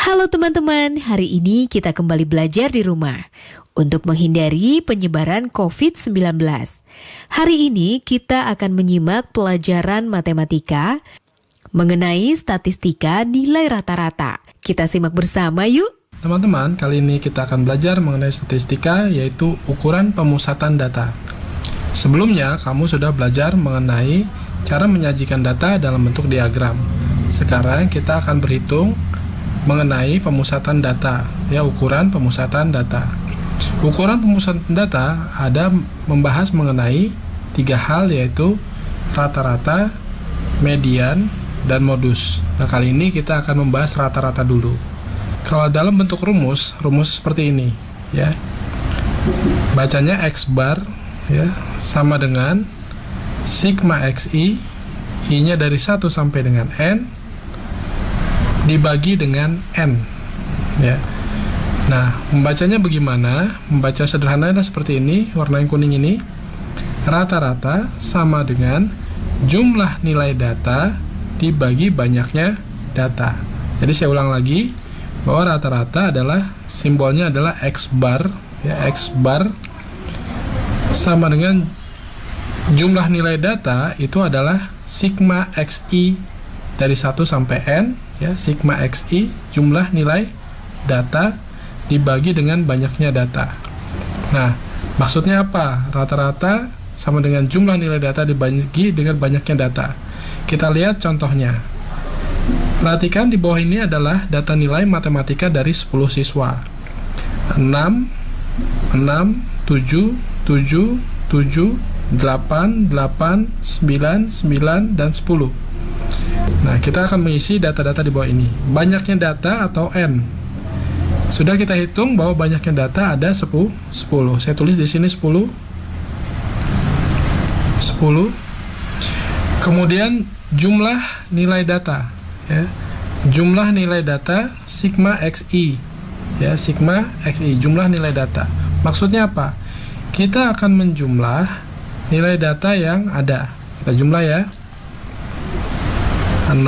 Halo teman-teman, hari ini kita kembali belajar di rumah untuk menghindari penyebaran COVID-19. Hari ini kita akan menyimak pelajaran matematika mengenai statistika nilai rata-rata. Kita simak bersama yuk. Teman-teman, kali ini kita akan belajar mengenai statistika, yaitu ukuran pemusatan data. Sebelumnya, kamu sudah belajar mengenai cara menyajikan data dalam bentuk diagram. Sekarang kita akan berhitung mengenai pemusatan data, ukuran pemusatan data. Ukuran pemusatan data ada membahas mengenai 3 hal, yaitu rata-rata, median, dan modus. Nah, kali ini kita akan membahas rata-rata dulu. Kalau dalam bentuk rumus seperti ini, bacanya X bar, sama dengan sigma XI, I-nya dari 1 sampai dengan N, dibagi dengan N. Nah, membacanya bagaimana? Membaca sederhananya seperti ini, warna yang kuning ini. Rata-rata sama dengan jumlah nilai data dibagi banyaknya data. Jadi saya ulang lagi, bahwa rata-rata adalah simbolnya adalah X bar, X bar sama dengan jumlah nilai data itu adalah sigma XI dari 1 sampai N, sigma XI jumlah nilai data dibagi dengan banyaknya data. Nah, maksudnya apa? Rata-rata sama dengan jumlah nilai data dibagi dengan banyaknya data. Kita lihat contohnya. Perhatikan di bawah ini adalah data nilai matematika dari 10 siswa. 6, 7, 7, 7, 8, 8, 9, 9, dan 10. Nah, kita akan mengisi data-data di bawah ini. Banyaknya data atau N. Sudah kita hitung bahwa banyaknya data ada 10. Saya tulis di sini 10. Kemudian jumlah nilai data, jumlah nilai data sigma XI, sigma XI, jumlah nilai data. Maksudnya apa? Kita akan menjumlah nilai data yang ada. Kita jumlah 6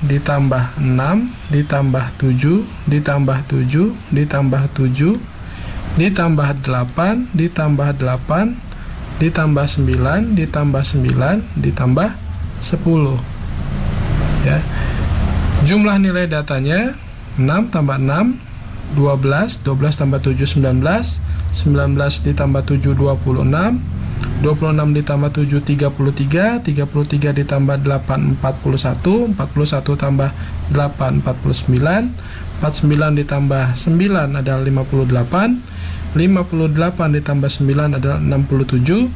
ditambah 6 ditambah 7 ditambah 7 ditambah 7 ditambah 8 ditambah 8 ditambah 9 ditambah 9 ditambah 10. Jumlah nilai datanya 6 tambah 6 12, 12 tambah 7 19, 19 ditambah 7 26, 26 ditambah 7 33, 33 ditambah 8 41, 41 tambah 8 49, 49 ditambah 9 adalah 58, 58 ditambah 9 adalah 67,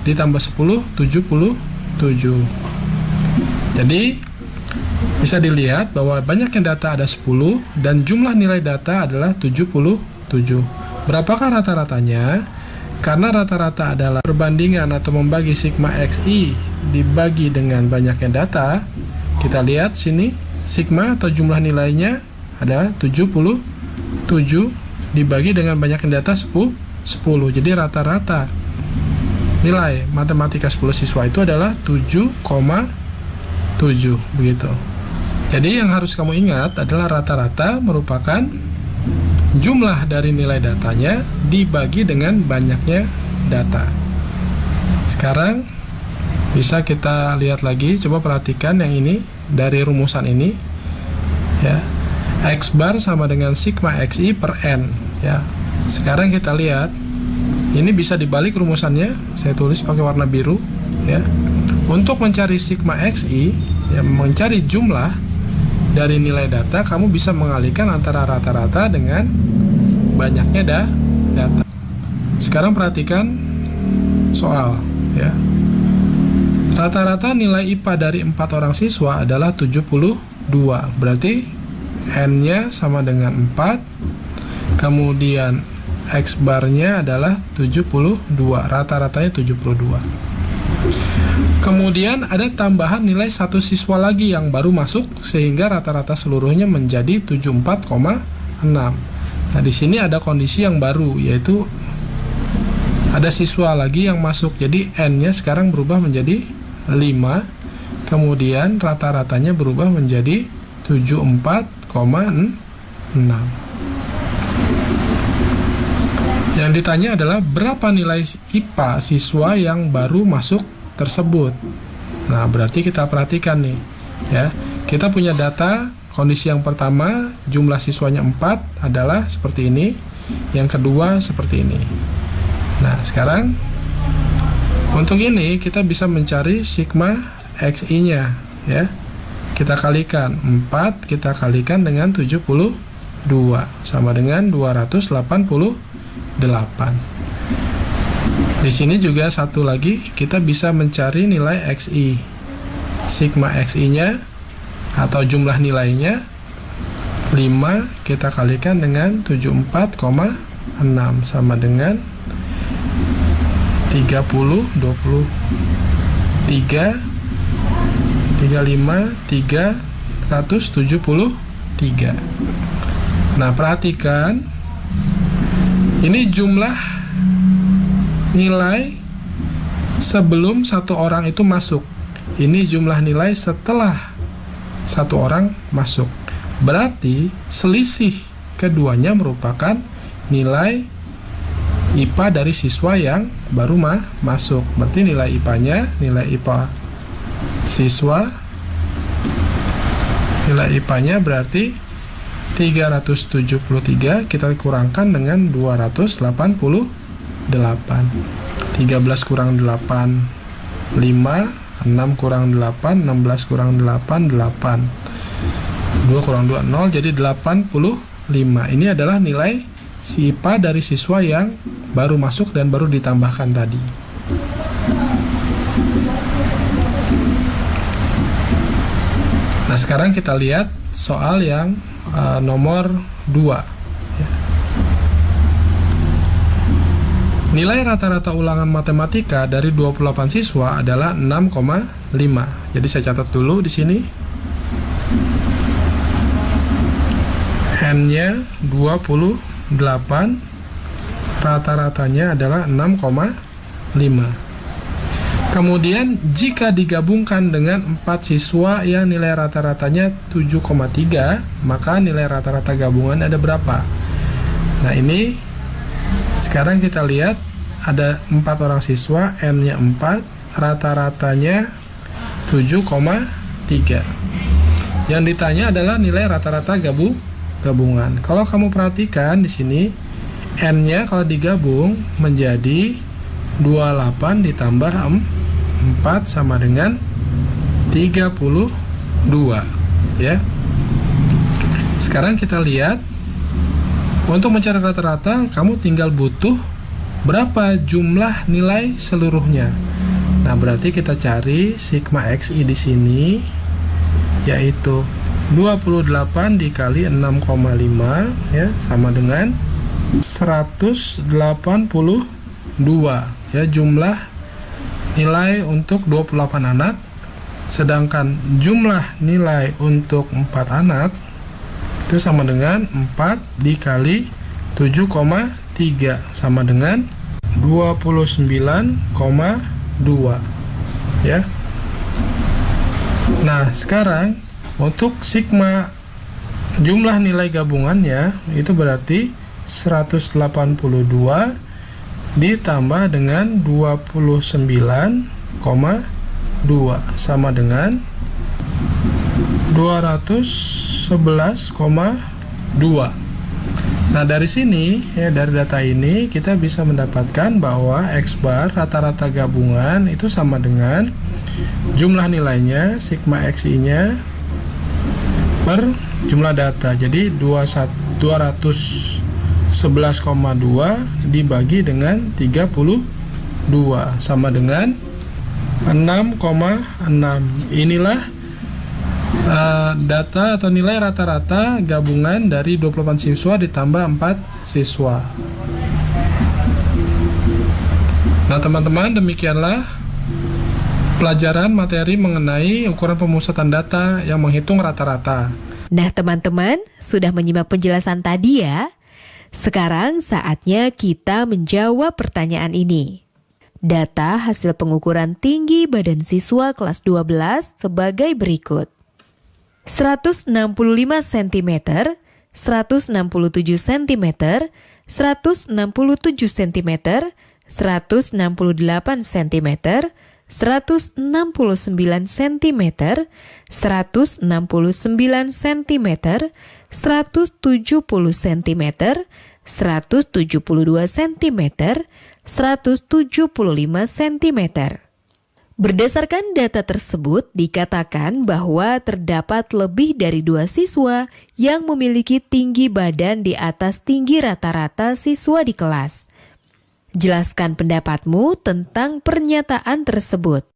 ditambah 10 77. Jadi bisa dilihat bahwa banyaknya data ada 10 dan jumlah nilai data adalah 77. Berapakah rata-ratanya? Karena rata-rata adalah perbandingan atau membagi sigma XI dibagi dengan banyaknya data. Kita lihat sini, sigma atau jumlah nilainya ada 77 dibagi dengan banyaknya data 10. Jadi rata-rata nilai matematika 10 siswa itu adalah 7,7 begitu. Jadi yang harus kamu ingat adalah rata-rata merupakan jumlah dari nilai datanya dibagi dengan banyaknya data. Sekarang bisa kita lihat lagi, coba perhatikan yang ini dari rumusan ini, X bar sama dengan sigma XI per N. Sekarang kita lihat, ini bisa dibalik rumusannya. Saya tulis pakai warna biru. Untuk mencari sigma XI, mencari jumlah dari nilai data, kamu bisa mengalihkan antara rata-rata dengan banyaknya data. Sekarang perhatikan soal, Rata-rata nilai IPA dari 4 orang siswa adalah 72. Berarti N-nya sama dengan 4. Kemudian X bar-nya adalah 72. Rata-ratanya 72. Kemudian ada tambahan nilai 1 siswa lagi yang baru masuk, sehingga rata-rata seluruhnya menjadi 74,6. Nah, di sini ada kondisi yang baru, yaitu ada siswa lagi yang masuk. Jadi N-nya sekarang berubah menjadi 5. Kemudian rata-ratanya berubah menjadi 74,6. Yang ditanya adalah berapa nilai IPA siswa yang baru masuk tersebut. Nah, berarti kita perhatikan nih, ya. Kita punya data kondisi yang pertama, jumlah siswanya 4 adalah seperti ini, yang kedua seperti ini. Nah, sekarang untuk ini kita bisa mencari sigma XI-nya, ya. Kita kalikan 4, kita kalikan dengan 72 sama dengan 288. Di sini juga satu lagi kita bisa mencari nilai XI. Sigma XI-nya atau jumlah nilainya 5 kita kalikan dengan 74,6 sama dengan 30, 23, 35, 373. Nah, perhatikan ini jumlah nilai sebelum satu orang itu masuk. Ini jumlah nilai setelah satu orang masuk. Berarti selisih keduanya merupakan nilai IPA dari siswa yang baru masuk. Berarti nilai IPA-nya, nilai IPA siswa, nilai IPA-nya berarti 373 kita kurangkan dengan 288. 13 kurang 8, 5, 6 kurang 8, 16 kurang 8, 8. 2 kurang 2, 0, jadi 85. Ini adalah nilai si IPA dari siswa yang baru masuk dan baru ditambahkan tadi. Nah, sekarang kita lihat soal yang nomor 2. Nilai rata-rata ulangan matematika dari 28 siswa adalah 6,5. Jadi saya catat dulu di sini. N-nya 28, rata-ratanya adalah 6,5. Kemudian jika digabungkan dengan 4 siswa yang nilai rata-ratanya 7,3, maka nilai rata-rata gabungan ada berapa? Nah, ini sekarang kita lihat ada 4 orang siswa, N-nya 4, rata-ratanya 7,3. Yang ditanya adalah nilai rata-rata gabungan. Kalau kamu perhatikan di sini, N-nya kalau digabung menjadi 28 ditambah 4 sama dengan 32, ya. Sekarang kita lihat untuk mencari rata-rata kamu tinggal butuh berapa jumlah nilai seluruhnya. Nah, berarti kita cari sigma XI di sini yaitu 28 dikali 6,5 ya sama dengan 182 ya, jumlah nilai untuk 28 anak, sedangkan jumlah nilai untuk 4 anak itu sama dengan 4 dikali 7,3 sama dengan 29,2 ya. Nah, sekarang untuk sigma jumlah nilai gabungannya itu berarti 182 ditambah dengan 29,2 sama dengan 211,2. Nah, dari sini ya, dari data ini kita bisa mendapatkan bahwa X bar rata-rata gabungan itu sama dengan jumlah nilainya sigma XI-nya per jumlah data. Jadi 211,2 dibagi dengan 32 sama dengan 6,6. Inilah data atau nilai rata-rata gabungan dari 28 siswa ditambah 4 siswa. Nah, teman-teman, demikianlah pelajaran materi mengenai ukuran pemusatan data yang menghitung rata-rata. Nah, teman-teman, sudah menyimak penjelasan tadi ya? Sekarang saatnya kita menjawab pertanyaan ini. Data hasil pengukuran tinggi badan siswa kelas 12 sebagai berikut. 165 cm 167 cm, 167 cm, 168 cm, 169 cm, 169 cm, 170 cm, 172 cm, 175 cm. Berdasarkan data tersebut, dikatakan bahwa terdapat lebih dari 2 siswa yang memiliki tinggi badan di atas tinggi rata-rata siswa di kelas. Jelaskan pendapatmu tentang pernyataan tersebut.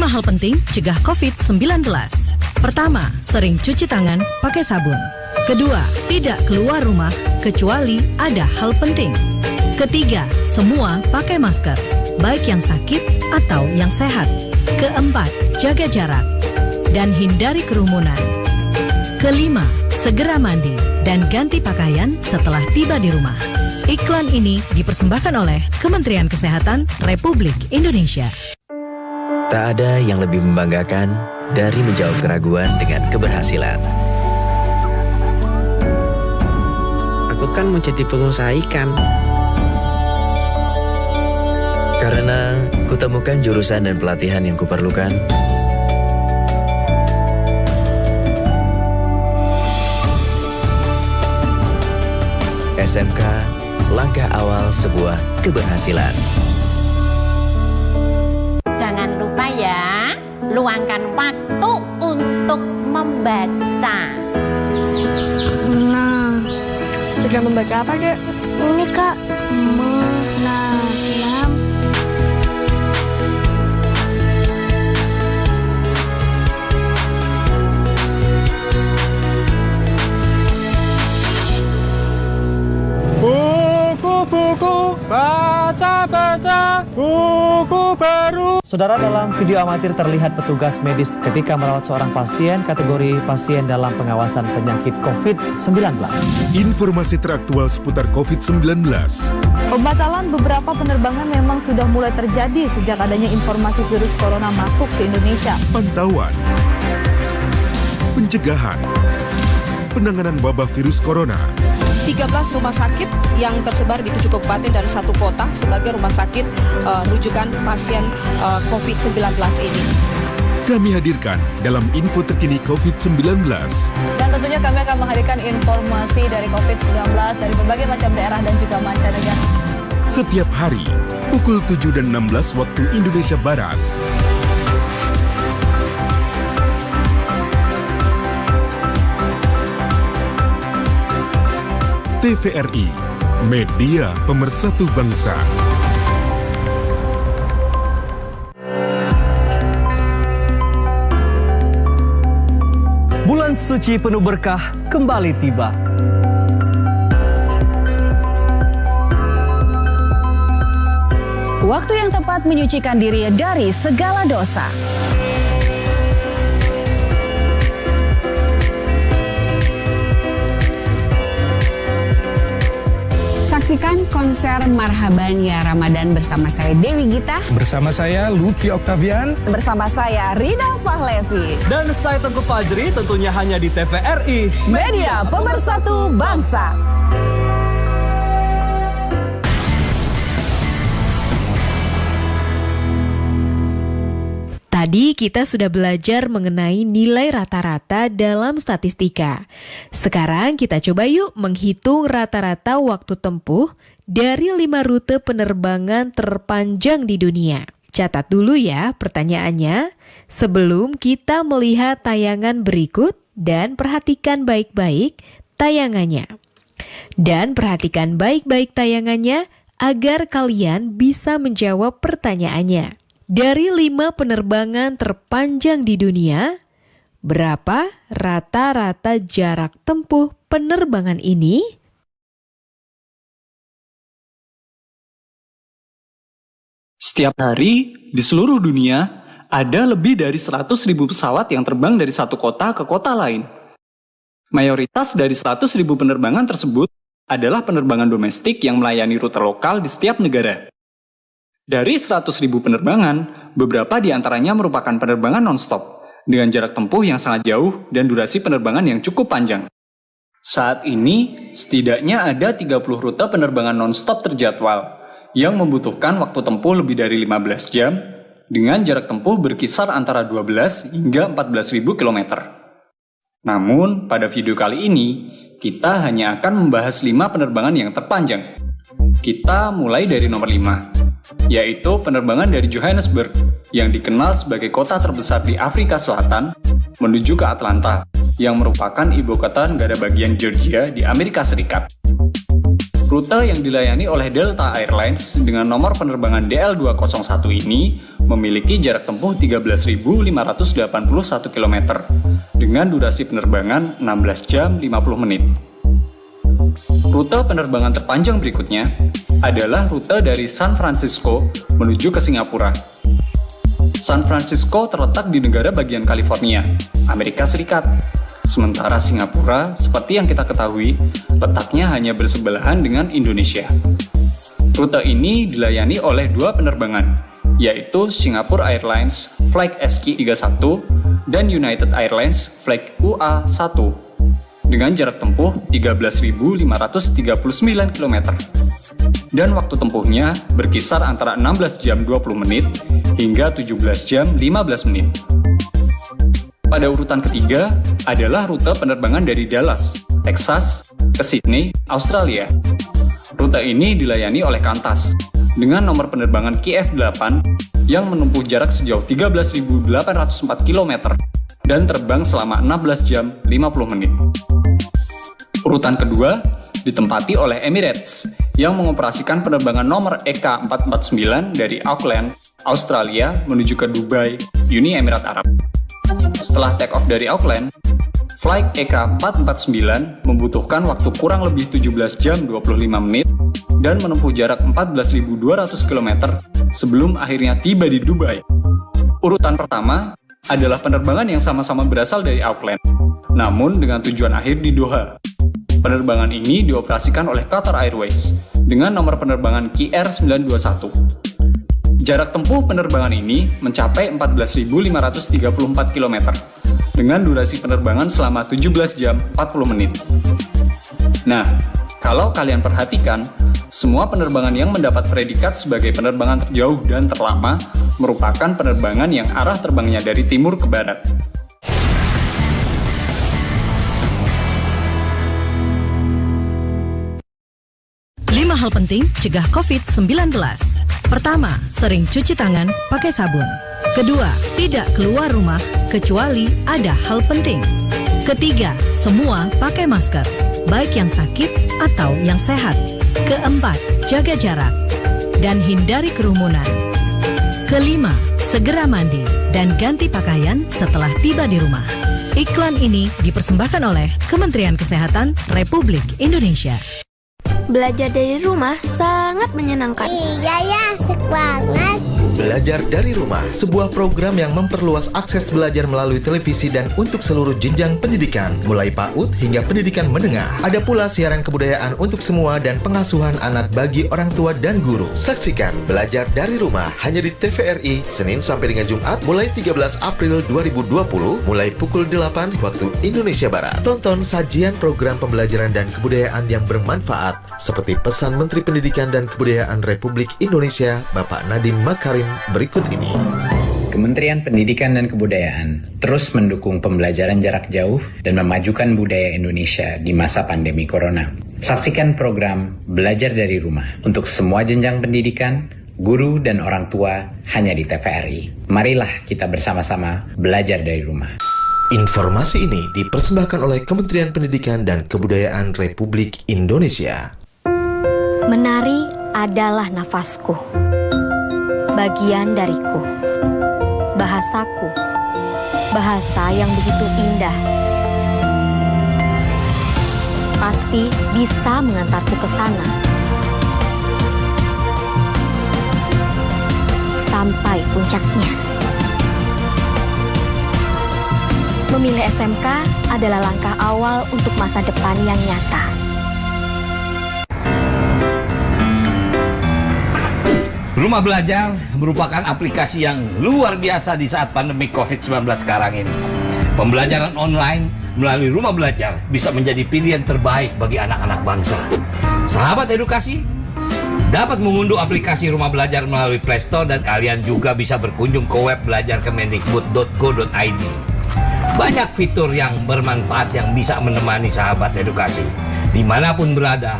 Hal penting cegah COVID-19. Pertama, sering cuci tangan pakai sabun. Kedua, tidak keluar rumah kecuali ada hal penting. Ketiga, semua pakai masker, baik yang sakit atau yang sehat. Keempat, jaga jarak dan hindari kerumunan. Kelima, segera mandi dan ganti pakaian setelah tiba di rumah. Iklan ini dipersembahkan oleh Kementerian Kesehatan Republik Indonesia. Tak ada yang lebih membanggakan dari menjawab keraguan dengan keberhasilan. Aku kan mau jadi pengusaha ikan. Karena kutemukan jurusan dan pelatihan yang kuperlukan. SMK, langkah awal sebuah keberhasilan. Jangan lupa ya, luangkan waktu untuk membaca. Nah, juga membaca apa, Dek? Ini, Kak. Menanam. Buku-buku, baca-baca, buku baru. Saudara, dalam video amatir terlihat petugas medis ketika merawat seorang pasien kategori pasien dalam pengawasan penyakit COVID-19. Informasi teraktual seputar COVID-19. Pembatalan beberapa penerbangan memang sudah mulai terjadi sejak adanya informasi virus corona masuk ke Indonesia. Pantauan, pencegahan, penanganan wabah virus corona. 13 rumah sakit yang tersebar di 7 kabupaten dan 1 kota sebagai rumah sakit rujukan pasien COVID-19 ini. Kami hadirkan dalam info terkini COVID-19. Dan tentunya kami akan menghadirkan informasi dari COVID-19 dari berbagai macam daerah dan juga mancanegara. Setiap hari, pukul 7 dan 16 waktu Indonesia Barat. TVRI, media pemersatu bangsa. Bulan suci penuh berkah kembali tiba. Waktu yang tepat menyucikan diri dari segala dosa. Saksikan konser Marhaban Ya Ramadan bersama saya Dewi Gita. Bersama saya Lucky Octavian. Bersama saya Rina Fahlevi. Dan saya Tengku Fajri, tentunya hanya di TVRI, media pemersatu bangsa. Tadi kita sudah belajar mengenai nilai rata-rata dalam statistika. Sekarang kita coba yuk menghitung rata-rata waktu tempuh dari 5 rute penerbangan terpanjang di dunia. Catat dulu ya pertanyaannya sebelum kita melihat tayangan berikut dan perhatikan baik-baik tayangannya. Dan perhatikan baik-baik tayangannya agar kalian bisa menjawab pertanyaannya. Dari 5 penerbangan terpanjang di dunia, berapa rata-rata jarak tempuh penerbangan ini? Setiap hari di seluruh dunia ada lebih dari 100.000 pesawat yang terbang dari satu kota ke kota lain. Mayoritas dari 100.000 penerbangan tersebut adalah penerbangan domestik yang melayani rute lokal di setiap negara. Dari 100.000 penerbangan, beberapa di antaranya merupakan penerbangan non-stop, dengan jarak tempuh yang sangat jauh dan durasi penerbangan yang cukup panjang. Saat ini, setidaknya ada 30 rute penerbangan non-stop terjadwal, yang membutuhkan waktu tempuh lebih dari 15 jam, dengan jarak tempuh berkisar antara 12 hingga 14.000 km. Namun, pada video kali ini, kita hanya akan membahas 5 penerbangan yang terpanjang. Kita mulai dari nomor 5, yaitu penerbangan dari Johannesburg, yang dikenal sebagai kota terbesar di Afrika Selatan, menuju ke Atlanta, yang merupakan ibu kota negara bagian Georgia di Amerika Serikat. Rute yang dilayani oleh Delta Airlines dengan nomor penerbangan DL201 ini memiliki jarak tempuh 13.581 km dengan durasi penerbangan 16 jam 50 menit. Rute penerbangan terpanjang berikutnya adalah rute dari San Francisco menuju ke Singapura. San Francisco terletak di negara bagian California, Amerika Serikat. Sementara Singapura, seperti yang kita ketahui, letaknya hanya bersebelahan dengan Indonesia. Rute ini dilayani oleh 2 penerbangan, yaitu Singapore Airlines Flight SQ31 dan United Airlines Flight UA1, dengan jarak tempuh 13.539 km. Dan waktu tempuhnya berkisar antara 16 jam 20 menit hingga 17 jam 15 menit. Pada urutan ketiga adalah rute penerbangan dari Dallas, Texas, ke Sydney, Australia. Rute ini dilayani oleh Qantas dengan nomor penerbangan QF8 yang menempuh jarak sejauh 13.804 km dan terbang selama 16 jam 50 menit. Urutan kedua ditempati oleh Emirates yang mengoperasikan penerbangan nomor EK449 dari Auckland, Australia menuju ke Dubai, Uni Emirat Arab. Setelah take off dari Auckland, flight EK449 membutuhkan waktu kurang lebih 17 jam 25 menit dan menempuh jarak 14.200 km sebelum akhirnya tiba di Dubai. Urutan pertama adalah penerbangan yang sama-sama berasal dari Auckland, namun dengan tujuan akhir di Doha. Penerbangan ini dioperasikan oleh Qatar Airways dengan nomor penerbangan KR921. Jarak tempuh penerbangan ini mencapai 14.534 km dengan durasi penerbangan selama 17 jam 40 menit. Nah, kalau kalian perhatikan, semua penerbangan yang mendapat predikat sebagai penerbangan terjauh dan terlama merupakan penerbangan yang arah terbangnya dari timur ke barat. Hal penting cegah COVID-19. Pertama, sering cuci tangan pakai sabun. Kedua, tidak keluar rumah kecuali ada hal penting. Ketiga, semua pakai masker, baik yang sakit atau yang sehat. Keempat, jaga jarak dan hindari kerumunan. Kelima, segera mandi dan ganti pakaian setelah tiba di rumah. Iklan ini dipersembahkan oleh Kementerian Kesehatan Republik Indonesia. Belajar dari rumah sangat menyenangkan. Iya ya, asik banget. Belajar dari Rumah, sebuah program yang memperluas akses belajar melalui televisi dan untuk seluruh jenjang pendidikan, mulai PAUD hingga pendidikan menengah. Ada pula siaran kebudayaan untuk semua dan pengasuhan anak bagi orang tua dan guru. Saksikan Belajar dari Rumah hanya di TVRI, Senin sampai dengan Jumat, mulai 13 April 2020, mulai pukul 8 waktu Indonesia Barat. Tonton sajian program pembelajaran dan kebudayaan yang bermanfaat, seperti pesan Menteri Pendidikan dan Kebudayaan Republik Indonesia, Bapak Nadiem Makarim berikut ini. Kementerian Pendidikan dan Kebudayaan terus mendukung pembelajaran jarak jauh dan memajukan budaya Indonesia di masa pandemi corona. Saksikan program Belajar dari Rumah untuk semua jenjang pendidikan, guru dan orang tua hanya di TVRI. Marilah kita bersama-sama belajar dari rumah. Informasi ini dipersembahkan oleh Kementerian Pendidikan dan Kebudayaan Republik Indonesia. Menari adalah nafasku, bagian dariku, bahasaku, bahasa yang begitu indah. Pasti bisa mengantarku ke sana. Sampai puncaknya. Memilih SMK adalah langkah awal untuk masa depan yang nyata. Rumah Belajar merupakan aplikasi yang luar biasa di saat pandemi COVID-19 sekarang ini. Pembelajaran online melalui Rumah Belajar bisa menjadi pilihan terbaik bagi anak-anak bangsa. Sahabat edukasi, dapat mengunduh aplikasi Rumah Belajar melalui Play Store dan kalian juga bisa berkunjung ke web belajarkemendikbud.go.id. Banyak fitur yang bermanfaat yang bisa menemani sahabat edukasi dimanapun berada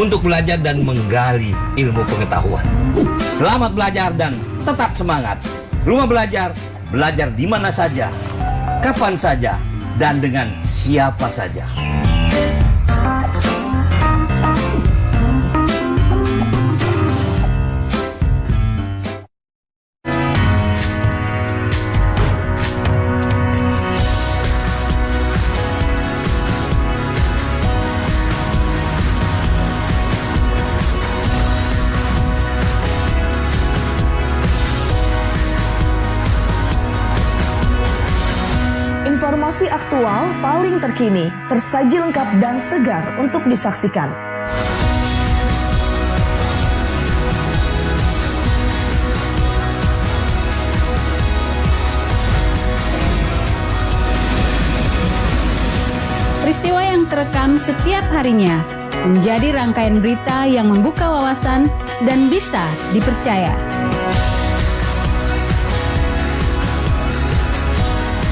untuk belajar dan menggali ilmu pengetahuan. Selamat belajar dan tetap semangat. Rumah Belajar, belajar di mana saja, kapan saja, dan dengan siapa saja. Informasi aktual paling terkini, tersaji lengkap dan segar untuk disaksikan. Peristiwa yang terekam setiap harinya menjadi rangkaian berita yang membuka wawasan dan bisa dipercaya.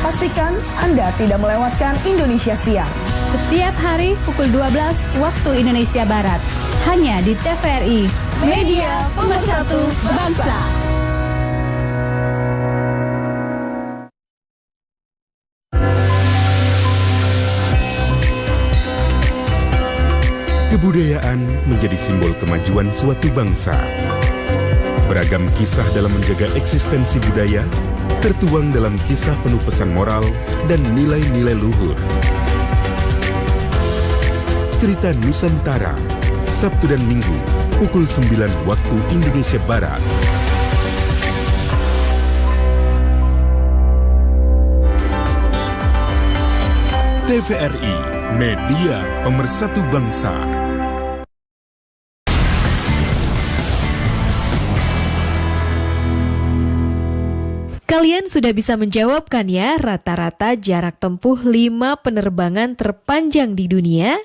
Pastikan Anda tidak melewatkan Indonesia Siang. Setiap hari pukul 12 waktu Indonesia Barat. Hanya di TVRI, Media Pemersatu Bangsa. Kebudayaan menjadi simbol kemajuan suatu bangsa. Beragam kisah dalam menjaga eksistensi budaya tertuang dalam kisah penuh pesan moral dan nilai-nilai luhur. Cerita Nusantara, Sabtu dan Minggu, pukul 9 waktu Indonesia Barat. TVRI, Media Pemersatu Bangsa. Kalian sudah bisa menjawabkan ya rata-rata jarak tempuh 5 penerbangan terpanjang di dunia?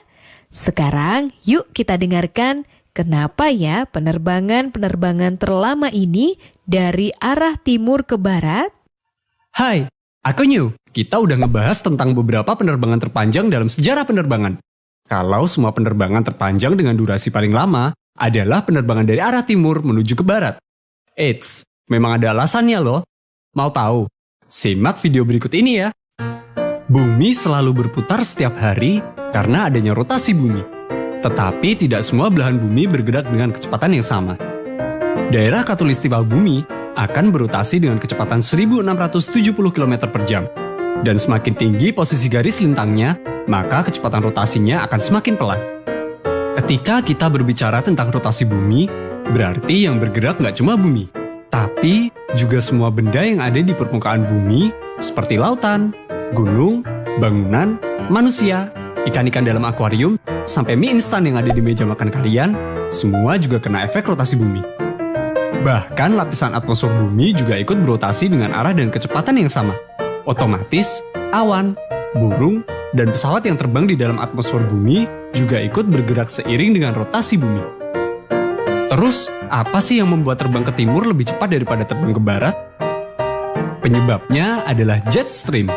Sekarang yuk kita dengarkan kenapa ya penerbangan terlama ini dari arah timur ke barat? Hai, aku New. Kita udah ngebahas tentang beberapa penerbangan terpanjang dalam sejarah penerbangan. Kalau semua penerbangan terpanjang dengan durasi paling lama adalah penerbangan dari arah timur menuju ke barat. Eits, memang ada alasannya loh. Mau tahu? Simak video berikut ini ya. Bumi selalu berputar setiap hari karena adanya rotasi bumi. Tetapi tidak semua belahan bumi bergerak dengan kecepatan yang sama. Daerah khatulistiwa bumi akan berotasi dengan kecepatan 1670 km per jam. Dan semakin tinggi posisi garis lintangnya, maka kecepatan rotasinya akan semakin pelan. Ketika kita berbicara tentang rotasi bumi, berarti yang bergerak nggak cuma bumi, tapi juga semua benda yang ada di permukaan bumi seperti lautan, gunung, bangunan, manusia, ikan-ikan dalam akuarium, sampai mie instan yang ada di meja makan kalian, semua juga kena efek rotasi bumi. Bahkan lapisan atmosfer bumi juga ikut berotasi dengan arah dan kecepatan yang sama. Otomatis, awan, burung, dan pesawat yang terbang di dalam atmosfer bumi juga ikut bergerak seiring dengan rotasi bumi. Terus, apa sih yang membuat terbang ke timur lebih cepat daripada terbang ke barat? Penyebabnya adalah jet stream.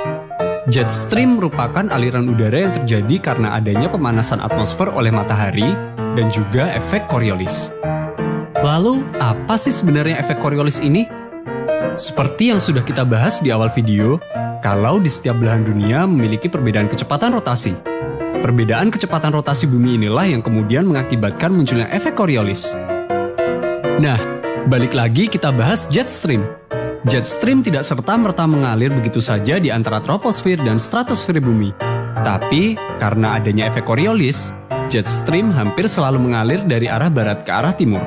Jet stream merupakan aliran udara yang terjadi karena adanya pemanasan atmosfer oleh matahari dan juga efek Coriolis. Lalu, apa sih sebenarnya efek Coriolis ini? Seperti yang sudah kita bahas di awal video, kalau di setiap belahan dunia memiliki perbedaan kecepatan rotasi. Perbedaan kecepatan rotasi bumi inilah yang kemudian mengakibatkan munculnya efek Coriolis. Nah, balik lagi kita bahas jet stream. Jet stream tidak serta-merta mengalir begitu saja di antara troposfer dan stratosfer bumi. Tapi, karena adanya efek Coriolis, jet stream hampir selalu mengalir dari arah barat ke arah timur.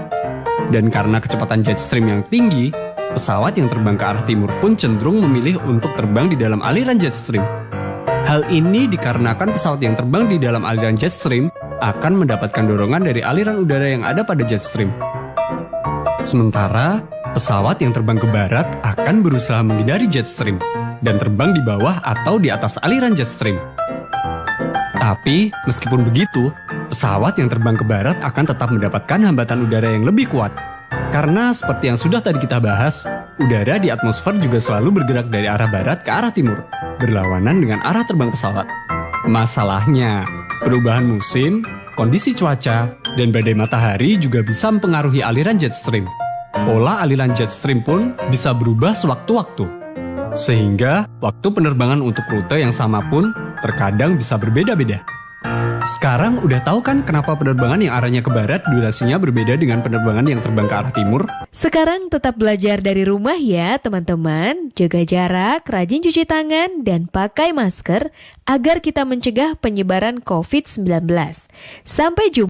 Dan karena kecepatan jet stream yang tinggi, pesawat yang terbang ke arah timur pun cenderung memilih untuk terbang di dalam aliran jet stream. Hal ini dikarenakan pesawat yang terbang di dalam aliran jet stream akan mendapatkan dorongan dari aliran udara yang ada pada jet stream. Sementara, pesawat yang terbang ke barat akan berusaha menghindari jet stream dan terbang di bawah atau di atas aliran jet stream. Tapi, meskipun begitu, pesawat yang terbang ke barat akan tetap mendapatkan hambatan udara yang lebih kuat. Karena seperti yang sudah tadi kita bahas, udara di atmosfer juga selalu bergerak dari arah barat ke arah timur, berlawanan dengan arah terbang pesawat. Masalahnya, perubahan musim, kondisi cuaca, dan badai matahari juga bisa mempengaruhi aliran jet stream. Pola aliran jet stream pun bisa berubah sewaktu-waktu. Sehingga, waktu penerbangan untuk rute yang sama pun terkadang bisa berbeda-beda. Sekarang udah tahu kan kenapa penerbangan yang arahnya ke barat durasinya berbeda dengan penerbangan yang terbang ke arah timur? Sekarang tetap belajar dari rumah ya teman-teman. Jaga jarak, rajin cuci tangan, dan pakai masker agar kita mencegah penyebaran COVID-19. Sampai jumpa.